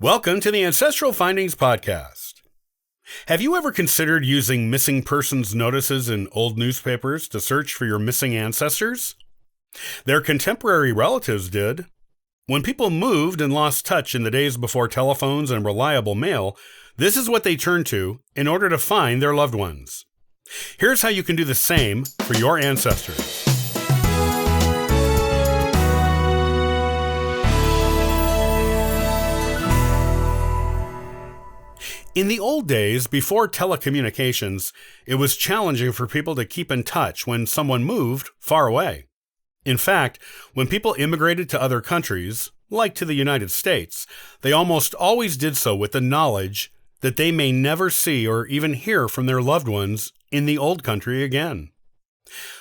Welcome to the Ancestral Findings Podcast. Have you ever considered using missing persons notices in old newspapers to search for your missing ancestors? Their contemporary relatives did. When people moved and lost touch in the days before telephones and reliable mail, this is what they turned to in order to find their loved ones. Here's how you can do the same for your ancestors. In the old days, before telecommunications, it was challenging for people to keep in touch when someone moved far away. In fact, when people immigrated to other countries, like to the United States, they almost always did so with the knowledge that they may never see or even hear from their loved ones in the old country again.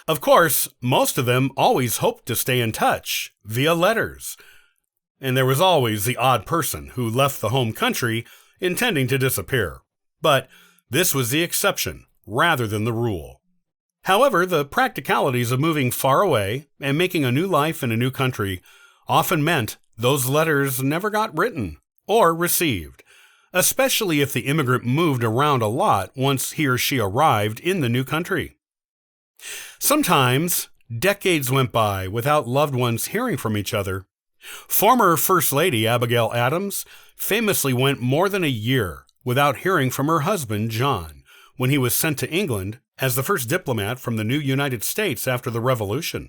Of course, most of them always hoped to stay in touch via letters. And there was always the odd person who left the home country intending to disappear. But this was the exception rather than the rule. However, the practicalities of moving far away and making a new life in a new country often meant those letters never got written or received, especially if the immigrant moved around a lot once he or she arrived in the new country. Sometimes decades went by without loved ones hearing from each other. Former First Lady Abigail Adams famously went more than a year without hearing from her husband, John, when he was sent to England as the first diplomat from the new United States after the Revolution.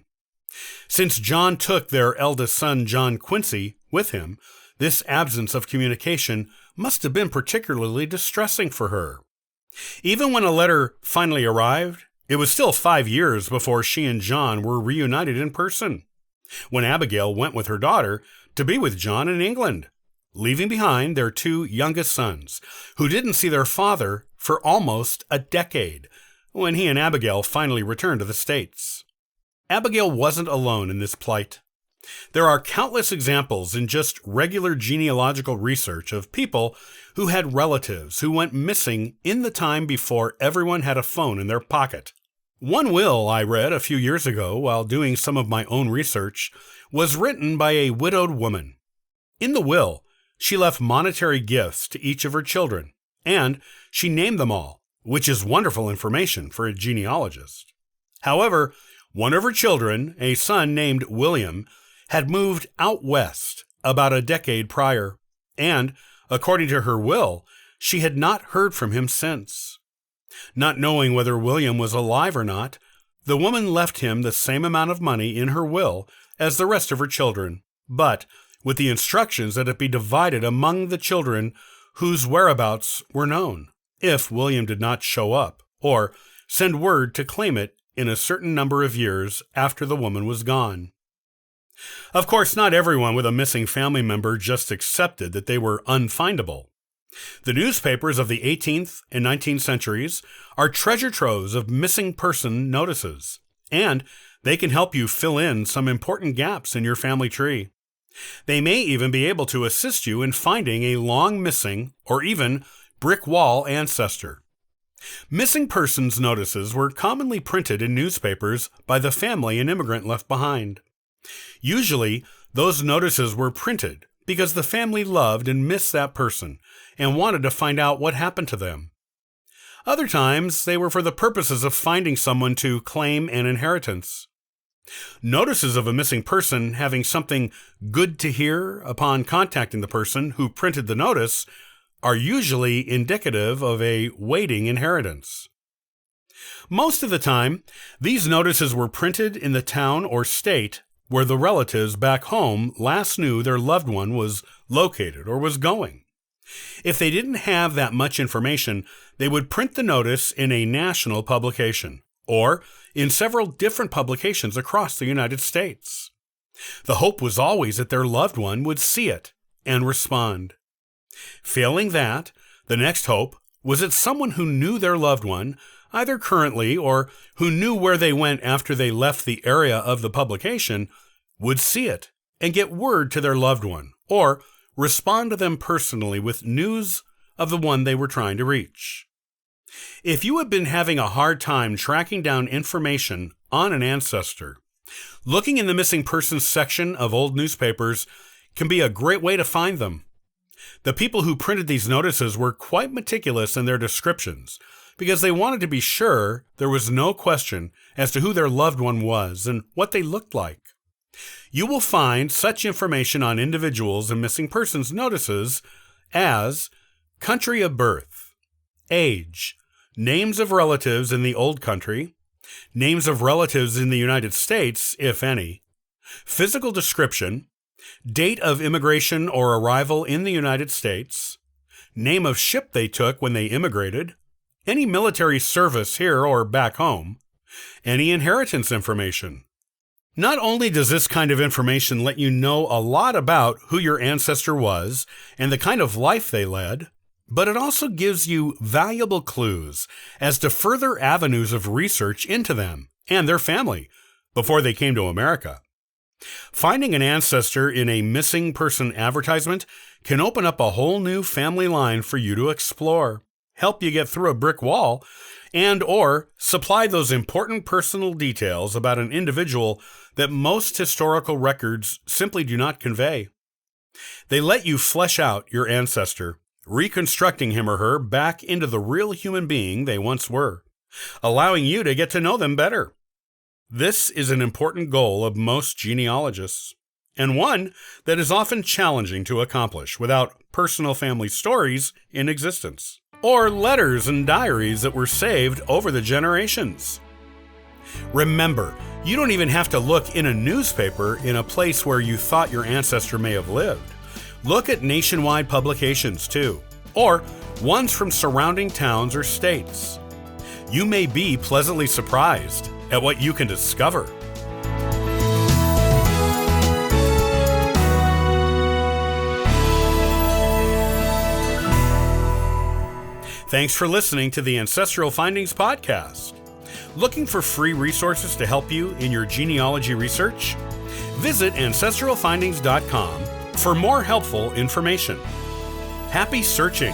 Since John took their eldest son, John Quincy, with him, this absence of communication must have been particularly distressing for her. Even when a letter finally arrived, it was still 5 years before she and John were reunited in person, when Abigail went with her daughter to be with John in England, leaving behind their 2 youngest sons, who didn't see their father for almost a decade, when he and Abigail finally returned to the States. Abigail wasn't alone in this plight. There are countless examples in just regular genealogical research of people who had relatives who went missing in the time before everyone had a phone in their pocket. One will I read a few years ago while doing some of my own research was written by a widowed woman. In the will, she left monetary gifts to each of her children, and she named them all, which is wonderful information for a genealogist. However, one of her children, a son named William, had moved out west about a decade prior, and, according to her will, she had not heard from him since. Not knowing whether William was alive or not, the woman left him the same amount of money in her will as the rest of her children, but with the instructions that it be divided among the children whose whereabouts were known, if William did not show up, or send word to claim it in a certain number of years after the woman was gone. Of course, not everyone with a missing family member just accepted that they were unfindable. The newspapers of the 18th and 19th centuries are treasure troves of missing person notices, and they can help you fill in some important gaps in your family tree. They may even be able to assist you in finding a long missing or even brick wall ancestor. Missing persons notices were commonly printed in newspapers by the family an immigrant left behind. Usually, those notices were printed because the family loved and missed that person and wanted to find out what happened to them. Other times, they were for the purposes of finding someone to claim an inheritance. Notices of a missing person having something good to hear upon contacting the person who printed the notice are usually indicative of a waiting inheritance. Most of the time, these notices were printed in the town or state where the relatives back home last knew their loved one was located or was going. If they didn't have that much information, they would print the notice in a national publication or in several different publications across the United States. The hope was always that their loved one would see it and respond. Failing that, the next hope was that someone who knew their loved one, either currently or who knew where they went after they left the area of the publication, would see it and get word to their loved one or respond to them personally with news of the one they were trying to reach. If you have been having a hard time tracking down information on an ancestor, looking in the missing persons section of old newspapers can be a great way to find them. The people who printed these notices were quite meticulous in their descriptions because they wanted to be sure there was no question as to who their loved one was and what they looked like. You will find such information on individuals and missing persons notices as country of birth, age, names of relatives in the old country, names of relatives in the United States, if any, physical description, date of immigration or arrival in the United States, name of ship they took when they immigrated, any military service here or back home, any inheritance information. Not only does this kind of information let you know a lot about who your ancestor was and the kind of life they led, but it also gives you valuable clues as to further avenues of research into them and their family before they came to America. Finding an ancestor in a missing person advertisement can open up a whole new family line for you to explore, help you get through a brick wall, and or supply those important personal details about an individual that most historical records simply do not convey. They let you flesh out your ancestor, reconstructing him or her back into the real human being they once were, allowing you to get to know them better. This is an important goal of most genealogists, and one that is often challenging to accomplish without personal family stories in existence, or letters and diaries that were saved over the generations. Remember, you don't even have to look in a newspaper in a place where you thought your ancestor may have lived. Look at nationwide publications too, or ones from surrounding towns or states. You may be pleasantly surprised at what you can discover. Thanks for listening to the Ancestral Findings Podcast. Looking for free resources to help you in your genealogy research? Visit ancestralfindings.com for more helpful information. Happy searching!